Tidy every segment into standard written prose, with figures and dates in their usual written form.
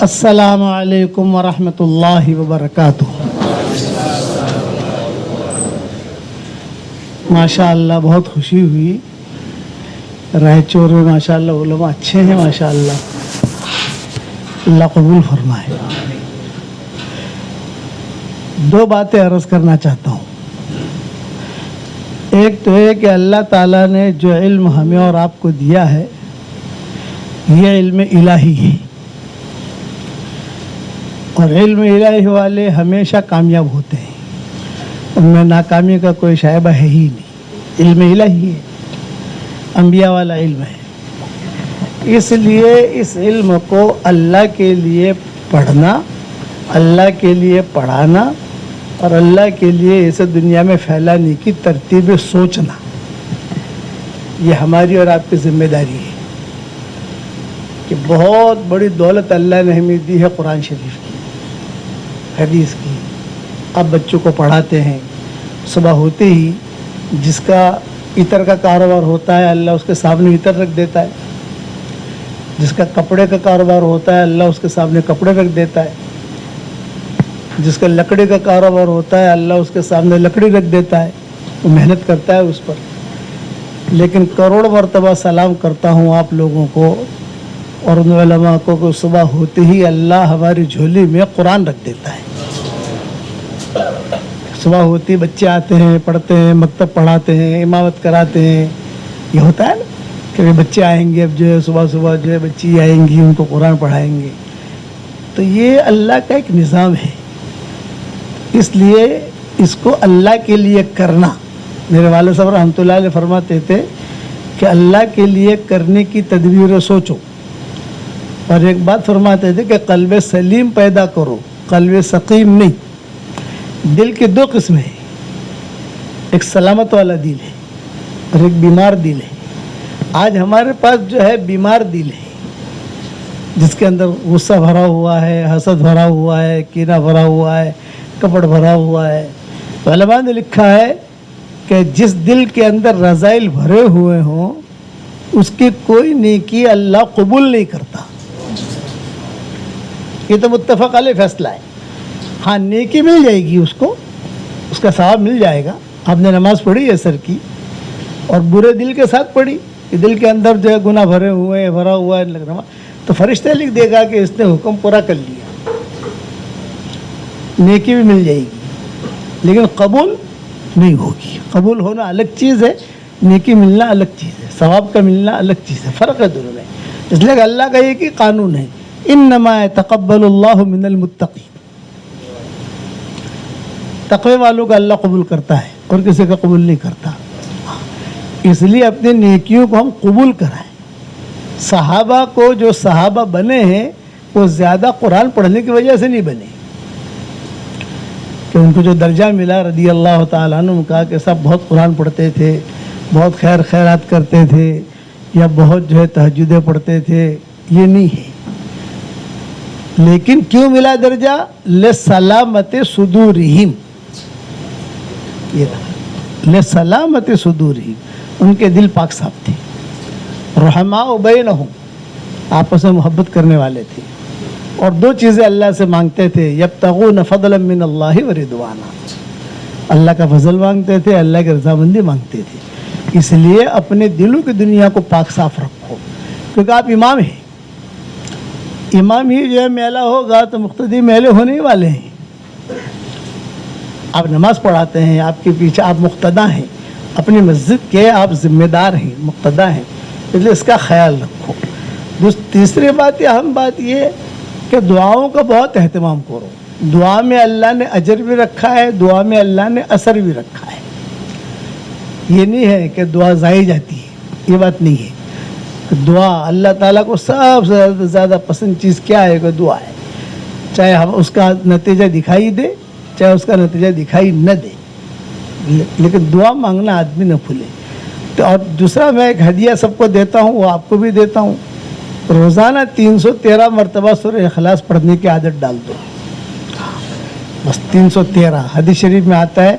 السلام علیکم ورحمۃ اللہ وبرکاتہ۔ ماشاء اللہ بہت خوشی ہوئی، رائچور میں ماشاء اللہ علماء اچھے ہیں، ماشاء اللہ اللہ قبول فرمائے۔ دو باتیں عرض کرنا چاہتا ہوں۔ ایک تو ہے کہ اللہ تعالیٰ نے جو علم ہمیں اور آپ کو دیا ہے یہ علم الہی ہے، اور علم الہی والے ہمیشہ کامیاب ہوتے ہیں، ان میں ناکامی کا کوئی شائبہ ہے ہی نہیں۔ علم الہی ہے، انبیاء والا علم ہے، اس لیے اس علم کو اللہ کے لیے پڑھنا، اللہ کے لیے پڑھانا اور اللہ کے لیے اسے دنیا میں پھیلانے کی ترتیب سوچنا، یہ ہماری اور آپ کی ذمہ داری ہے کہ بہت بڑی دولت اللہ نے ہمیں دی ہے قرآن شریف کی، حدیث کی۔ اب بچوں کو پڑھاتے ہیں، صبح ہوتے ہی جس کا عطر کا کاروبار ہوتا ہے اللہ اس کے سامنے عطر رکھ دیتا ہے، جس کا کپڑے کا کاروبار ہوتا ہے اللہ اس کے سامنے کپڑے رکھ دیتا ہے، جس کا لکڑی کا کاروبار ہوتا ہے اللہ اس کے سامنے لکڑی رکھ دیتا ہے، وہ محنت کرتا ہے اس پر۔ لیکن کروڑ مرتبہ سلام کرتا ہوں آپ لوگوں کو اور ان علماء کو کہ صبح ہوتے ہی اللہ ہماری جھولی میں قرآن رکھ دیتا ہے۔ صبح ہوتی بچے آتے ہیں، پڑھتے ہیں، مکتب پڑھاتے ہیں، امامت کراتے ہیں، یہ ہوتا ہے نا کہ بچے آئیں گے، اب جو ہے صبح صبح جو ہے بچی آئیں گی، ان کو قرآن پڑھائیں گے، تو یہ اللہ کا ایک نظام ہے۔ اس لیے اس کو اللہ کے لیے کرنا، میرے والد صاحب رحمۃ اللہ علیہ فرماتے تھے کہ اللہ کے لیے کرنے کی تدبیر سوچو، اور ایک بات فرماتے تھے کہ قلب سلیم پیدا کرو، قلب سقیم نہیں۔ دل کے دو قسمیں ہیں، ایک سلامت والا دل ہے اور ایک بیمار دل ہے۔ آج ہمارے پاس جو ہے بیمار دل ہے، جس کے اندر غصہ بھرا ہوا ہے، حسد بھرا ہوا ہے، کینہ بھرا ہوا ہے، کپٹ بھرا ہوا ہے۔ علماء نے لکھا ہے کہ جس دل کے اندر رذائل بھرے ہوئے ہوں اس کی کوئی نیکی اللہ قبول نہیں کرتا۔ یہ تو متفق علیہ فیصلہ ہے۔ ہاں نیکی مل جائے گی اس کو، اس کا ثواب مل جائے گا۔ آپ نے نماز پڑھی عصر کی اور برے دل کے ساتھ پڑھی کہ دل کے اندر جو ہے گناہ بھرے ہوئے ہیں، بھرا ہوا ہے نماز، تو فرشتہ لکھ دے گا کہ اس نے حکم پورا کر لیا، نیکی بھی مل جائے گی، لیکن قبول نہیں ہوگی۔ قبول ہونا الگ چیز ہے، نیکی ملنا الگ چیز ہے، ثواب کا ملنا الگ چیز ہے، فرق ہے دونوں میں۔ اس لیے کہ اللہ کا ایک ہی قانون ہے، انما يتقبل اللہ من المتقین، تقوی والوں کا اللہ قبول کرتا ہے اور کسی کا قبول نہیں کرتا۔ اس لیے اپنی نیکیوں کو ہم قبول کرائیں۔ صحابہ کو جو صحابہ بنے ہیں وہ زیادہ قرآن پڑھنے کی وجہ سے نہیں بنے کہ ان کو جو درجہ ملا رضی اللہ تعالیٰ عنہ کا کہ سب بہت قرآن پڑھتے تھے، بہت خیر خیرات کرتے تھے، یا بہت جو ہے تہجدیں پڑھتے تھے، یہ نہیں ہے۔ لیکن کیوں ملا درجہ؟ لسلامت صدورہم، یہ تھا لسلامت صدورہم، ان کے دل پاک صاف تھے، رحماء بینہم، آپس میں محبت کرنے والے تھے، اور دو چیزیں اللہ سے مانگتے تھے، یبتغون فضلا من اللہ ورضوانا، اللہ کا فضل مانگتے تھے، اللہ کی رضامندی مانگتے تھے۔ اس لیے اپنے دلوں کی دنیا کو پاک صاف رکھو، کیونکہ آپ امام ہیں، امام ہی جو ہے میلہ ہوگا تو مقتدی میلے ہونے ہی والے ہیں۔ آپ نماز پڑھاتے ہیں، آپ کے پیچھے آپ مقتدا ہیں، اپنی مسجد کے آپ ذمہ دار ہیں، مقتدا ہیں، اس لیے اس کا خیال رکھو۔ تیسری بات یہ اہم بات یہ کہ دعاؤں کا بہت اہتمام کرو۔ دعا میں اللہ نے اجر بھی رکھا ہے، دعا میں اللہ نے اثر بھی رکھا ہے۔ یہ نہیں ہے کہ دعا ضائع جاتی ہے، یہ بات نہیں ہے۔ دعا اللہ تعالیٰ کو سب سے زیادہ پسند چیز کیا ہے کہ دعا ہے، چاہے ہم اس کا نتیجہ دکھائی دے چاہے اس کا نتیجہ دکھائی نہ دے، لیکن دعا مانگنا آدمی نہ بھولے۔ تو اور دوسرا میں ایک ہدیہ سب کو دیتا ہوں، وہ آپ کو بھی دیتا ہوں، روزانہ 313 مرتبہ سورہ اخلاص پڑھنے کی عادت ڈال دو، بس 313۔ حدیث شریف میں آتا ہے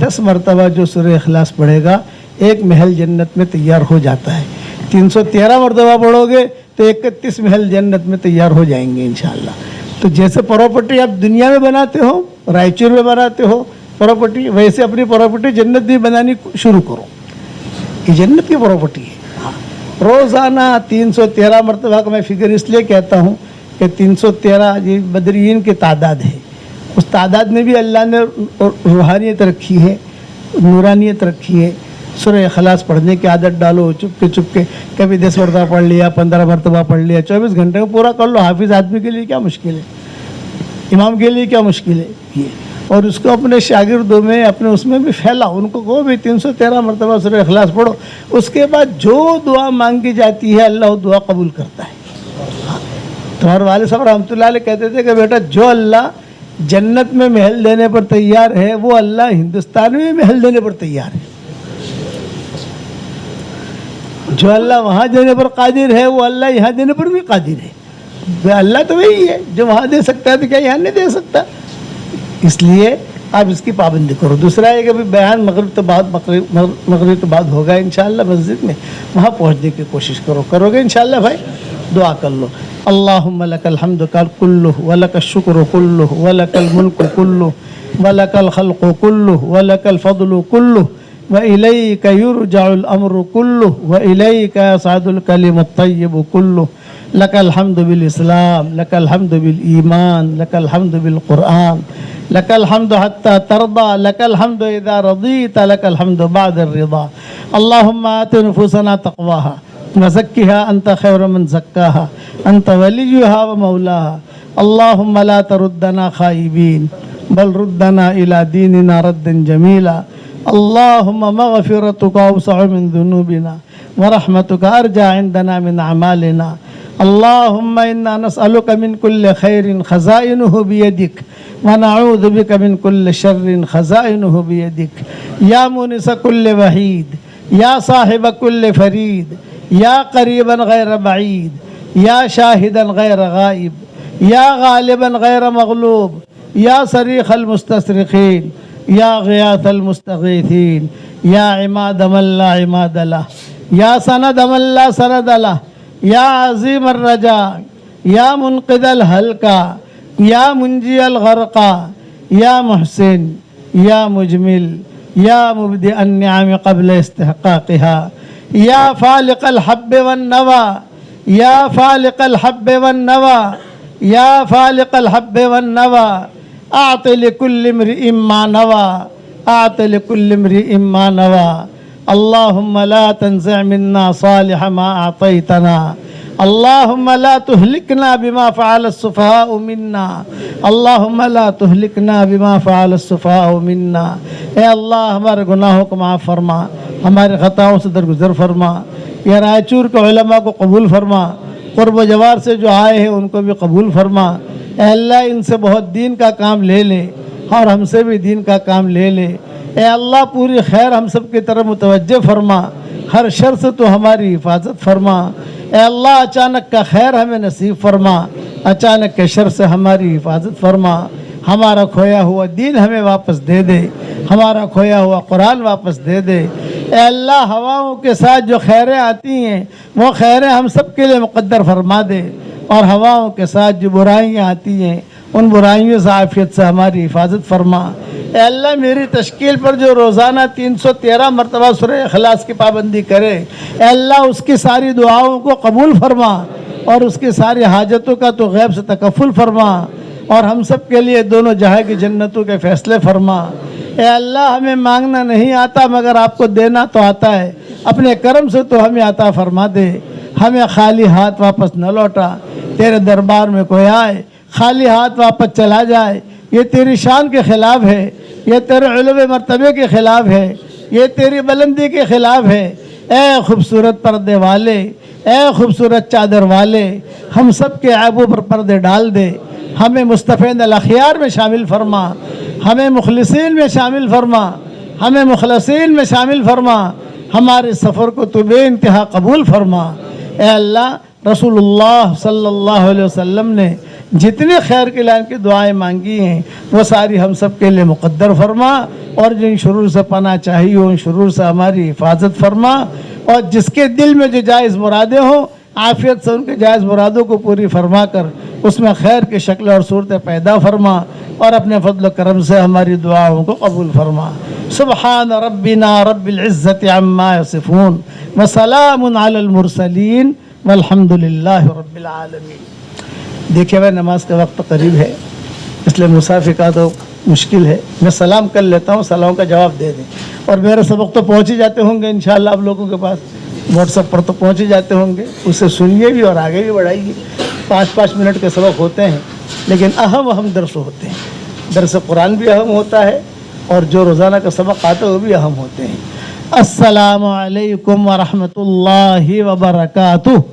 10 مرتبہ جو سورہ اخلاص پڑھے گا ایک محل جنت میں تیار ہو جاتا ہے۔ 313 مرتبہ پڑھو گے تو 31 محل جنت میں تیار ہو جائیں گے انشاءاللہ۔ तो जैसे प्रॉपर्टी आप दुनिया में बनाते हो, रायचूर में बनाते हो प्रॉपर्टी, वैसे अपनी प्रॉपर्टी जन्नत में बनानी शुरू करो। ये जन्नत की प्रॉपर्टी है। रोज़ाना 313 मरतबा का मैं फिगर इसलिए कहता हूँ कि 313 ये बदरीन की तादाद है। उस तादाद में भी अल्लाह ने रूहानियत रखी है, नूरानियत रखी है। सूरह इखलास पढ़ने की आदत डालो, चुपके कभी 10 मरतबा पढ़ लिया, 15 मरतबा पढ़ लिया, 24 घंटे में पूरा कर लो। हाफिज़ आदमी के लिए क्या मुश्किल है, इमाम के लिए क्या मुश्किल है ये। और उसको अपने शागिर्दों में, अपने उसमें भी फैला, उनको कहो भी 313 मरतबा सूरह इखलास पढ़ो। उसके बाद जो दुआ मांगी जाती है अल्लाह दुआ कबूल करता है। तुम्हारे वालिद साहब रहमतुल्लाह अलैह कहते थे कि बेटा जो अल्लाह जन्नत में महल देने पर तैयार है वो अल्लाह हिंदुस्तान में महल देने पर तैयार है। जो अल्लाह वहाँ देने पर कादिर है वो अल्लाह यहाँ देने पर भी कादिर है। अल्लाह तो वही है, जो वहाँ दे सकता है तो क्या यहाँ नहीं दे सकता। इसलिए आप इसकी पाबंदी करो। दूसरा है कि अभी बयान मगरिब तो बाद होगा इंशाअल्लाह मस्जिद में, वहाँ पहुँचने की कोशिश करो। करोगे इंशाअल्लाह भाई? दुआ कर लो। अल्लाहुम्मा लकल हम्दु कुल्लुहु व लकश शुक्रु कुल्लुहु व लकल मुल्कु कुल्लुहु व लकल खल्क़ु कुल्लुहु व लकल फ़द्लु कुल्लुहु व इलैका युरजउल अम्रु कुल्लुहु व इलैका यसअदुल कलिमुत तय्यिबु कुल्लुहु लकल हम्दु बिल इस्लाम लकल हम्दु बिल ईमान लकल हम्दु बिल कुरआन लकल हम्दु हत्ता तरदा लकल हम्दु इज़ा रज़ीता लकल हम्दु बअद अर्रिज़ा। अल्लाहुम्मा आति नुफूसना तक़वाहा वज़क्किहा अंत खैरु मन ज़क्काहा अंत वलियुहा व मौलाहा। अल्लाहुम्मा ला तरुद्दना खाइबीन बल रुद्दना इला दीनिना रद्दन जमीला। अल्लाहुम्मा मग़फ़िरतुका अवसअ मिन ज़ुनूबिना व रहमतुका अर्जा इंदना मिन अमालिना। अल्लाहुम्मा इन्ना नस्अलुका मिन कुल्लि खैरिन खज़ाइनुहु बियदिक व नऊज़ु बिका मिन कुल्लि शर्रिन खज़ाइनुहु बियदिक। या मुनिस कुल्लि वहीद या साहिब कुल्लि फरीद या करीबन गैर बईद या शाहिदन गैर गाइब या गालिबन गैर मग़लूब या सरीख़ल मुस्तसरिख़ीन या ग़ियाथल मुस्तग़ीथीन या इमाद मन ला इमाद लह या सनद मन ला सनद लह या अज़ीम अर्रजा या मुनक़िदल हल्का या मुंजियल ग़रक़ा या मुहसिन या मुजमिल या मुब्दि अन्निअम क़ब्ल इस्तिहक़ाक़िहा या फ़ालिक़ल हब्ब वन नवा या फ़ालिक़ल हब्ब वन नवा या फ़ालिक़ल हब्ब वन नवा। आति लिकुल्लि इम्रिइन मा नवा आति लिकुल्लि इम्रिइन मा नवा। अल्लाहुम्मा ला तंज़िअ मिन्ना सालिह मा अतैतना। अल्लाहुम्मा ला तुहलिकना बिमा फ़अल सुफ़हाउ मिन्ना। अल्लाहुम्मा ला तुहलिकना बिमा फ़अल सुफ़हाउ मिन्ना। ए अल्लाह हमारे गुनाहों को माफ़ फरमा, हमारे ख़ताओं से दरगुज़र फरमा। या रायचूर के उलमा को कबूल फरमा, क़ुर्ब जवार से जो आए हैं उनको भी कबूल फरमा। ए अल्लाह इनसे बहुत दीन का काम ले ले और हमसे भी दीन का काम ले ले। ए अल्लाह पूरी खैर हम सब की तरफ मुतवज्जे फरमा, हर शर से तो हमारी हिफाजत फरमा। ए अल्लाह अचानक का खैर हमें नसीब फरमा, अचानक के शर से हमारी हिफाजत फरमा। हमारा खोया हुआ दीन हमें वापस दे दे, हमारा खोया हुआ कुरान वापस दे दे। ए अल्लाह हवाओं के साथ जो खैरें आती हैं वो खैरें हम सब के लिए मुक़द्दर फरमा दे, और हवाओं के साथ जो बुराइयाँ आती हैं उन बुराइयों से आफियत से हमारी हिफाजत फरमा। ए अल्लाह मेरी तश्कील पर जो रोज़ाना 313 मरतबा सूरह इखलास की पाबंदी करे, ए अल्लाह उसकी सारी दुआओं को कबूल फरमा और उसकी सारी हाजतों का तो गैब से तकफ़ुल फरमा, और हम सब के लिए दोनों जहाँ की जन्नतों के फ़ैसले फरमा। ए अल्लाह हमें मांगना नहीं आता मगर आपको देना तो आता है, अपने करम से तो हमें अता फरमा दे। हमें खाली हाथ वापस न लौटा। तेरे दरबार में कोई आए खाली हाथ वापस चला जाए, ये तेरी शान के ख़िलाफ़ है, ये तेरे उलवे मर्तबे के ख़िलाफ़ है, ये तेरी बुलंदी के ख़िलाफ़ है। ए खूबसूरत पर्दे वाले, ए खूबसूरत चादर वाले, हम सब के ऐबों पर पर्दे डाल दे। हमें मुस्तफ़ीन अल-अख़यार में शामिल फरमा, हमें मुखलिसीन में शामिल फरमा, हमें मुखलसीन में शामिल फरमा। हमारे सफ़र को तो बेइंतहा कबूल फरमा। ए अल्लाह रसूलुल्लाह सल्लल्लाहु अलैहि वसल्लम ने जितने खैर के लाइन की दुआएं मांगी हैं वो सारी हम सब के लिए मुक़द्दर फरमा, और जिन शुरूर से पनाह चाहिए उन शुरूर से हमारी हिफाजत फरमा, और जिसके दिल में जो जायज़ मुरादें हों आफियत से उनके जायज़ मुरादों को पूरी फरमा कर उसमें खैर की शक्ल और सूरतें पैदा फरमा और अपने फضل करम से हमारी दुआओं को कबूल फरमा। सुबहान रब्बिना रब्बिल इज़्ज़ति अम्मा यसिफून व सलामुन अलल मुरसलीन वल्हम्दुलिल्लाहि रब्बिल आलमीन। देखिए भाई, नमाज का वक्त करीब है, इसलिए मुसाफिर का तो मुश्किल है। मैं सलाम कर लेता हूँ, सलाम का जवाब दे दें। और मेरे सबक तो पहुँच ही जाते होंगे इंशाअल्लाह आप लोगों के पास, व्हाट्सएप पर तो पहुँच ही जाते होंगे, उसे सुनिए भी और आगे भी बढ़ाइए। 5-5 मिनट के सबक होते हैं, लेकिन अहम दर्स होते हैं। दर्स कुरान भी अहम होता है और जो रोज़ाना का सबक आता है वो भी अहम होते हैं। अस्सलामु अलैकुम व रहमतुल्लाहि व बरकातुहू।